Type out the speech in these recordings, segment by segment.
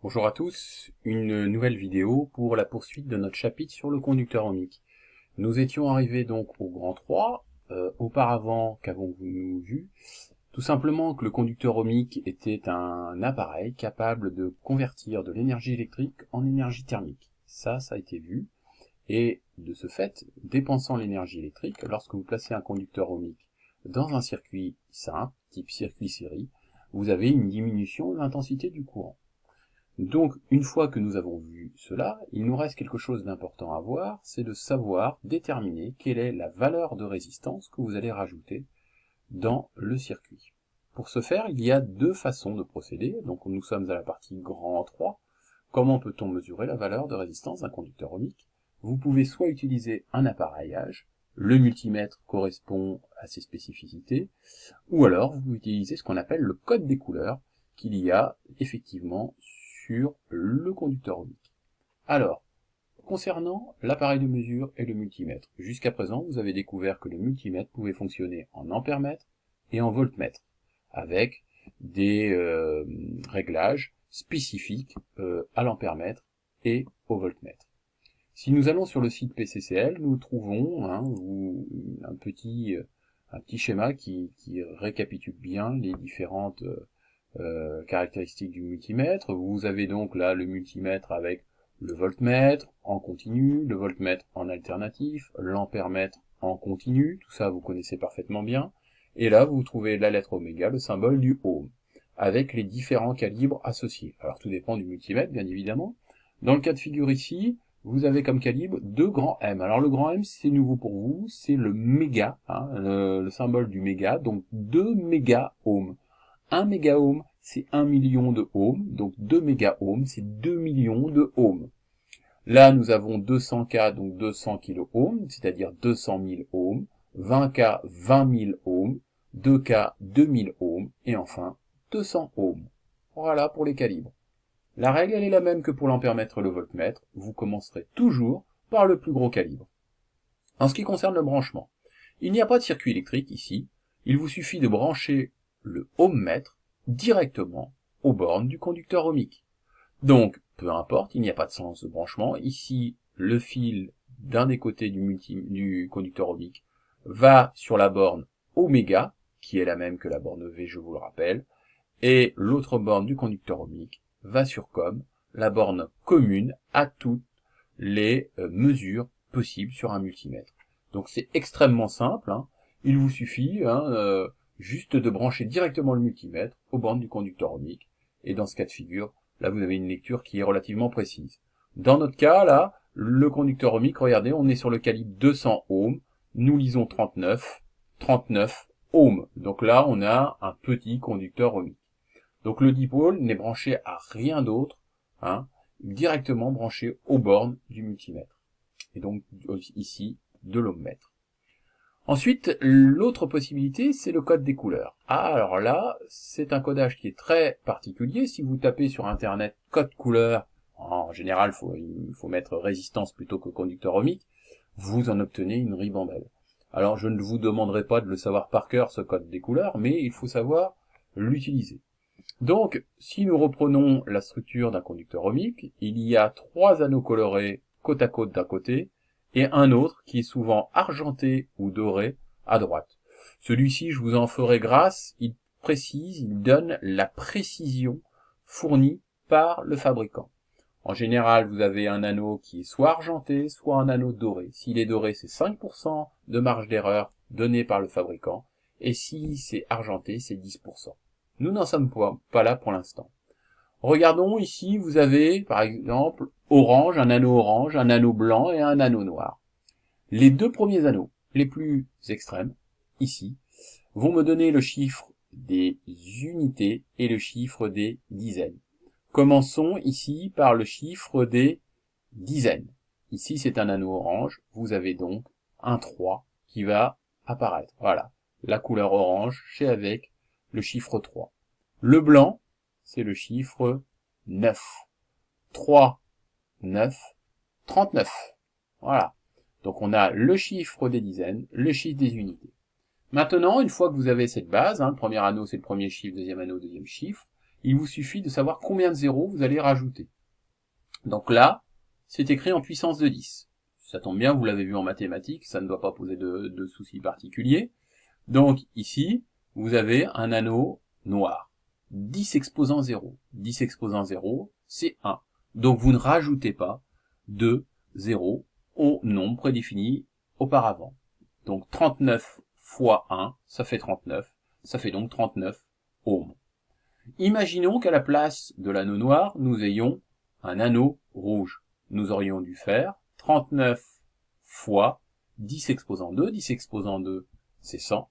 Bonjour à tous, une nouvelle vidéo pour la poursuite de notre chapitre sur le conducteur ohmique. Nous étions arrivés donc au grand 3, auparavant qu'avons-nous vu? Tout simplement que le conducteur ohmique était un appareil capable de convertir de l'énergie électrique en énergie thermique. Ça a été vu, et de ce fait, dépensant l'énergie électrique, lorsque vous placez un conducteur ohmique dans un circuit simple, type circuit série, vous avez une diminution de l'intensité du courant. Donc, une fois que nous avons vu cela, il nous reste quelque chose d'important à voir, c'est de savoir déterminer quelle est la valeur de résistance que vous allez rajouter dans le circuit. Pour ce faire, il y a deux façons de procéder. Donc, nous sommes à la partie grand 3. Comment peut-on mesurer la valeur de résistance d'un conducteur ohmique? Vous pouvez soit utiliser un appareillage, le multimètre correspond à ses spécificités, ou alors vous pouvez utiliser ce qu'on appelle le code des couleurs, qu'il y a effectivement sur le conducteur ohmique. Alors, concernant l'appareil de mesure et le multimètre, jusqu'à présent, vous avez découvert que le multimètre pouvait fonctionner en ampèremètre et en voltmètre, avec des réglages spécifiques à l'ampèremètre et au voltmètre. Si nous allons sur le site PCCL, nous trouvons un petit schéma qui récapitule bien les différentes caractéristiques du multimètre. Vous avez donc là le multimètre avec le voltmètre en continu, le voltmètre en alternatif, l'ampèremètre en continu, tout ça vous connaissez parfaitement bien. Et là vous trouvez la lettre oméga, le symbole du ohm, avec les différents calibres associés. Alors tout dépend du multimètre bien évidemment. Dans le cas de figure ici, vous avez comme calibre 2 grands M. Alors le grand M, c'est nouveau pour vous, c'est le méga, le symbole du méga, donc 2 méga-ohms. 1 méga-ohm, c'est 1 million de ohms, donc 2 méga-ohms, c'est 2 millions de ohms. Là, nous avons 200K, donc 200 kilo-ohms, c'est-à-dire 200 000 ohms, 20K, 20 000 ohms, 2K, 2000 ohms, et enfin 200 ohms. Voilà pour les calibres. La règle, elle est la même que pour l'ampèremètre et le voltmètre. Vous commencerez toujours par le plus gros calibre. En ce qui concerne le branchement, il n'y a pas de circuit électrique ici. Il vous suffit de brancher le ohmmètre directement aux bornes du conducteur ohmique. Donc, peu importe, il n'y a pas de sens de branchement. Ici, le fil d'un des côtés du conducteur ohmique va sur la borne oméga, qui est la même que la borne V, je vous le rappelle, et l'autre borne du conducteur ohmique va sur COM, la borne commune à toutes les mesures possibles sur un multimètre. Donc c'est extrêmement simple, il vous suffit juste de brancher directement le multimètre aux bornes du conducteur ohmique, et dans ce cas de figure, là vous avez une lecture qui est relativement précise. Dans notre cas, là, le conducteur ohmique, regardez, on est sur le calibre 200 ohms, nous lisons 39 ohms. Donc là, on a un petit conducteur ohmique. Donc le dipôle n'est branché à rien d'autre, directement branché aux bornes du multimètre. Et donc ici, de l'ohmmètre. Ensuite, l'autre possibilité, c'est le code des couleurs. Alors là, c'est un codage qui est très particulier. Si vous tapez sur Internet code couleur, en général, il faut mettre résistance plutôt que conducteur ohmique, vous en obtenez une ribambelle. Alors, je ne vous demanderai pas de le savoir par cœur, ce code des couleurs, mais il faut savoir l'utiliser. Donc, si nous reprenons la structure d'un conducteur ohmique, il y a 3 anneaux colorés côte à côte d'un côté, et un autre qui est souvent argenté ou doré à droite. Celui-ci, je vous en ferai grâce, il précise, il donne la précision fournie par le fabricant. En général, vous avez un anneau qui est soit argenté, soit un anneau doré. S'il est doré, c'est 5% de marge d'erreur donnée par le fabricant, et si c'est argenté, c'est 10%. Nous n'en sommes pas là pour l'instant. Regardons ici, vous avez par exemple orange, un anneau blanc et un anneau noir. Les deux premiers anneaux, les plus extrêmes, ici, vont me donner le chiffre des unités et le chiffre des dizaines. Commençons ici par le chiffre des dizaines. Ici, c'est un anneau orange, vous avez donc un 3 qui va apparaître. Voilà, la couleur orange, c'est avec le chiffre 3. Le blanc, c'est le chiffre 9. 3, 9, 39. Voilà. Donc on a le chiffre des dizaines, le chiffre des unités. Maintenant, une fois que vous avez cette base, le premier anneau c'est le premier chiffre, deuxième anneau, deuxième chiffre, il vous suffit de savoir combien de zéros vous allez rajouter. Donc là, c'est écrit en puissance de 10. Ça tombe bien, vous l'avez vu en mathématiques, ça ne doit pas poser de soucis particuliers. Donc ici, vous avez un anneau noir. 10 exposant 0. 10 exposant 0, c'est 1. Donc vous ne rajoutez pas de 0 au nombre prédéfini auparavant. Donc 39 fois 1, ça fait 39. Ça fait donc 39 ohms. Imaginons qu'à la place de l'anneau noir, nous ayons un anneau rouge. Nous aurions dû faire 39 fois 10 exposant 2. 10 exposant 2, c'est 100.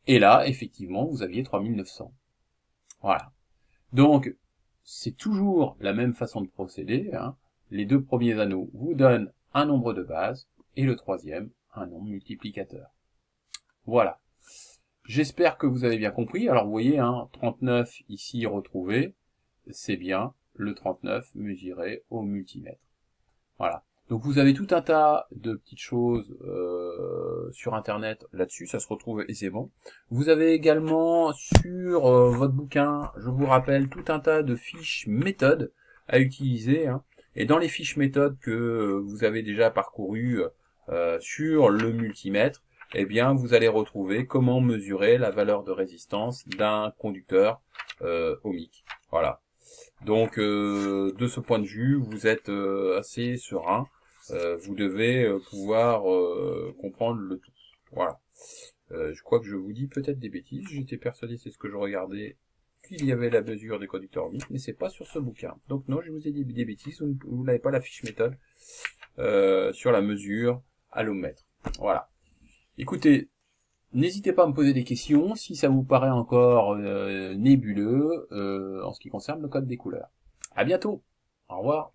Et là, effectivement, vous aviez 3900. Voilà. Donc, c'est toujours la même façon de procéder. Hein. Les deux premiers anneaux vous donnent un nombre de base et le troisième, un nombre multiplicateur. Voilà. J'espère que vous avez bien compris. Alors, vous voyez, hein, 39 ici retrouvé, c'est bien le 39 mesuré au multimètre. Voilà. Donc, vous avez tout un tas de petites choses sur Internet là-dessus, ça se retrouve aisément. Vous avez également sur votre bouquin, je vous rappelle, tout un tas de fiches méthodes à utiliser. Hein. Et dans les fiches méthodes que vous avez déjà parcourues sur le multimètre, eh bien, vous allez retrouver comment mesurer la valeur de résistance d'un conducteur ohmique. Voilà. Donc, de ce point de vue, vous êtes assez serein. Vous devez pouvoir comprendre le tout. Voilà. Je crois que je vous dis peut-être des bêtises. J'étais persuadé, c'est ce que je regardais, qu'il y avait la mesure des conducteurs ohmiques, mais c'est pas sur ce bouquin. Donc non, je vous ai dit des bêtises. Vous n'avez pas la fiche méthode sur la mesure à l'ohmmètre. Voilà. Écoutez, n'hésitez pas à me poser des questions si ça vous paraît encore nébuleux en ce qui concerne le code des couleurs. À bientôt. Au revoir.